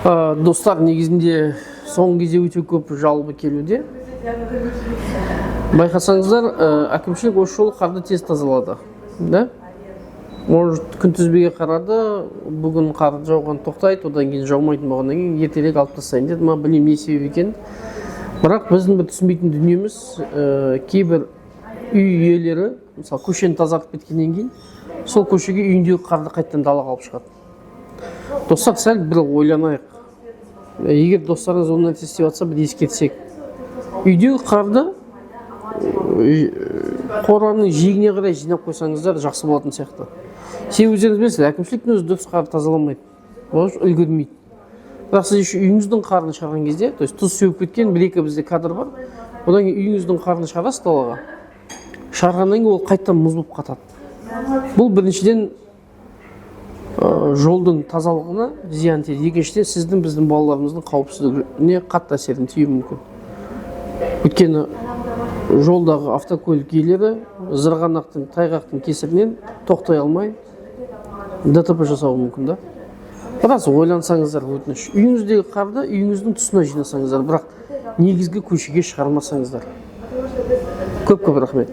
Достар, негізінде соңғы кезде өте көп жалобы келуде. Байқасаңыздар, әкімшілік осы жолы қарды тез тазалады. Может, күнтізбеге қарады, бүгін қар жауған тоқтайды, одан кейін жаумайтын болғаннан кейін ертерек алып тастайын деді. Білмеймін не себеп екен. Бірақ біздің бір түсінбейтін дүниеміз, кейбір үй иелері, мысалы, көшені тазартып кеткеннен кейін, сол көшеге үйіндегі қарды қайттан далаға алып шығады. Достар, сәл бір ойланайық. Егер достарыңыз оны істеп жатса, бір ескертсек. Үйдегі қарды қораның жиегіне қарай жинап қойсаңыздар, жақсы болатын сияқты. Себебі өздеріңіз білесіздер, әкімшіліктің өзі дұрыс қарды тазаламайды, үлгермейді. Бірақ сіз үйіңіздің қарын шығарған кезде, то есть тұз сеуіп кеткен бір-екі бізде кадр бар. Одан кейін үйіңіздің қарын шығарасыз далаға. Шығарғаннан кейін ол қайттан мұз болып қатады. Бұл біріншіден жолдың тазалығына зиян тиеді. Екіншіден сіздің біздің балаларымыздың қауіпсіздігіне қатты әсерін тиюі мүмкін. Өйткені жолдағы автокөлік иелері зырғанақтың, тайғақтың кесірінен тоқтай алмай ДТП жасауы мүмкін да. Біраз ойлансаңыздар, өтініш. Үйіңіздегі қарды үйіңіздің тұсына жинасаңыздар, бірақ негізгі көшеге шығармасаңыздар. Көп рахмет.